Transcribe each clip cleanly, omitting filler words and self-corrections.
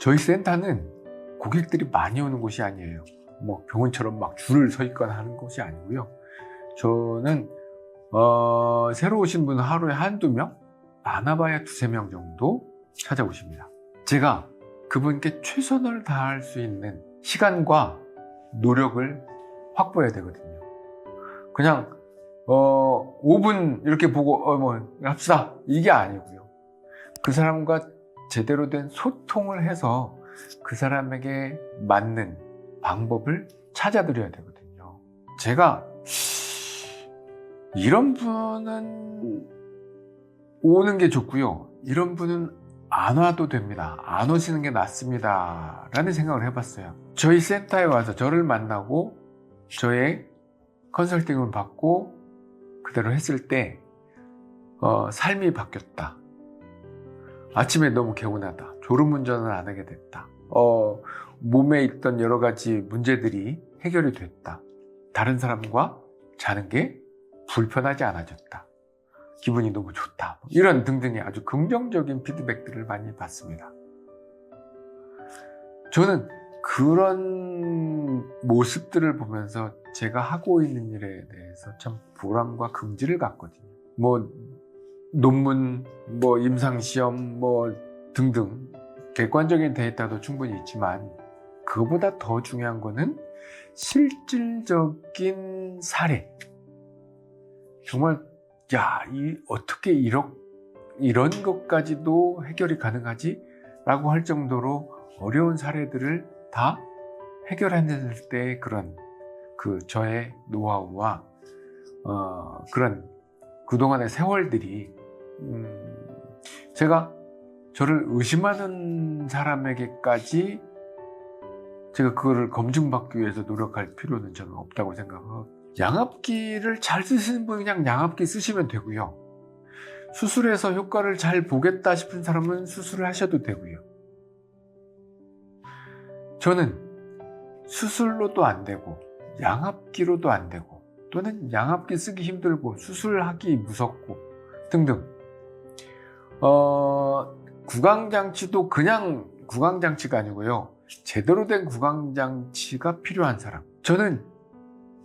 저희 센터는 고객들이 많이 오는 곳이 아니에요. 뭐 병원처럼 막 줄을 서 있거나 하는 곳이 아니고요. 저는 새로 오신 분 하루에 한두 명, 많아봐야 두세 명 정도 찾아오십니다. 제가 그분께 최선을 다할 수 있는 시간과 노력을 확보해야 되거든요. 그냥 5분 이렇게 보고 뭐 합시다 이게 아니고요. 그 사람과 제대로 된 소통을 해서 그 사람에게 맞는 방법을 찾아드려야 되거든요. 제가 이런 분은 오는 게 좋고요, 이런 분은 안 와도 됩니다, 안 오시는 게 낫습니다 라는 생각을 해봤어요. 저희 센터에 와서 저를 만나고 저의 컨설팅을 받고 그대로 했을 때 삶이 바뀌었다, 아침에 너무 개운하다, 졸음운전을 안 하게 됐다, 몸에 있던 여러 가지 문제들이 해결이 됐다, 다른 사람과 자는 게 불편하지 않아졌다, 기분이 너무 좋다, 이런 등등의 아주 긍정적인 피드백들을 많이 받습니다. 저는 그런 모습들을 보면서 제가 하고 있는 일에 대해서 참 보람과 긍지를 갖거든요. 뭐 논문, 뭐 임상시험, 뭐 등등 객관적인 데이터도 충분히 있지만 그거보다 더 중요한 거는 실질적인 사례. 정말 어떻게 이런 것까지도 해결이 가능하지? 라고 할 정도로 어려운 사례들을 다 해결했을 때 그런 저의 노하우와 그런 그동안의 세월들이 제가 저를 의심하는 사람에게까지 제가 그거를 검증받기 위해서 노력할 필요는 저는 없다고 생각하고, 양압기를 잘 쓰시는 분은 그냥 양압기 쓰시면 되고요, 수술해서 효과를 잘 보겠다 싶은 사람은 수술을 하셔도 되고요. 저는 수술로도 안 되고 양압기로도 안 되고 또는 양압기 쓰기 힘들고 수술하기 무섭고 등등 구강장치도 그냥 구강장치가 아니고요, 제대로 된 구강장치가 필요한 사람, 저는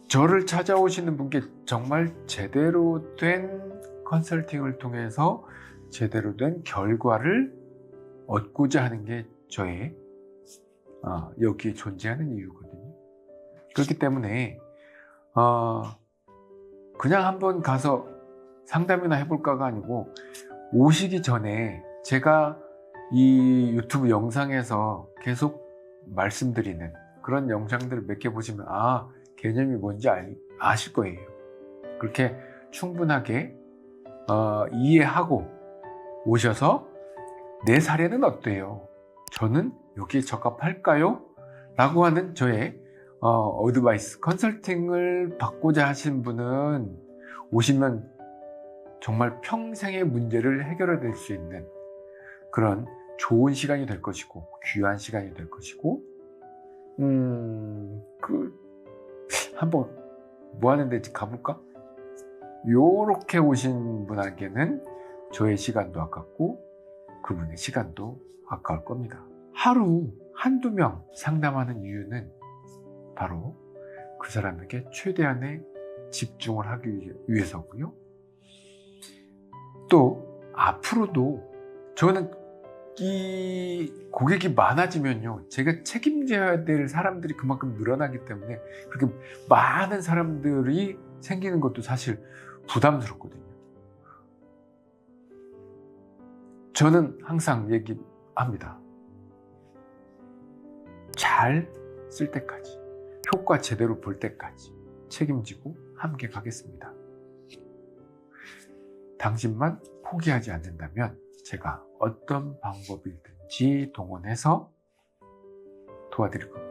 저를 찾아오시는 분께 정말 제대로 된 컨설팅을 통해서 제대로 된 결과를 얻고자 하는 게 저의 여기에 존재하는 이유거든요. 그렇기 때문에 그냥 한번 가서 상담이나 해볼까가 아니고, 오시기 전에 제가 이 유튜브 영상에서 계속 말씀드리는 그런 영상들을 몇 개 보시면 개념이 뭔지 아실 거예요. 그렇게 충분하게 이해하고 오셔서 내 사례는 어때요? 저는 여기에 적합할까요? 라고 하는 저의 어드바이스, 컨설팅을 받고자 하신 분은 오시면 정말 평생의 문제를 해결해 낼 수 있는 그런 좋은 시간이 될 것이고 귀한 시간이 될 것이고, 한번 뭐 하는 데지 가볼까? 요렇게 오신 분에게는 저의 시간도 아깝고 그분의 시간도 아까울 겁니다. 하루 한두 명 상담하는 이유는 바로 그 사람에게 최대한의 집중을 하기 위해서고요. 또 앞으로도 저는 이 고객이 많아지면요, 제가 책임져야 될 사람들이 그만큼 늘어나기 때문에 그렇게 많은 사람들이 생기는 것도 사실 부담스럽거든요. 저는 항상 얘기합니다. 잘 쓸 때까지, 효과 제대로 볼 때까지 책임지고 함께 가겠습니다. 당신만 포기하지 않는다면 제가 어떤 방법이든지 동원해서 도와드릴 겁니다.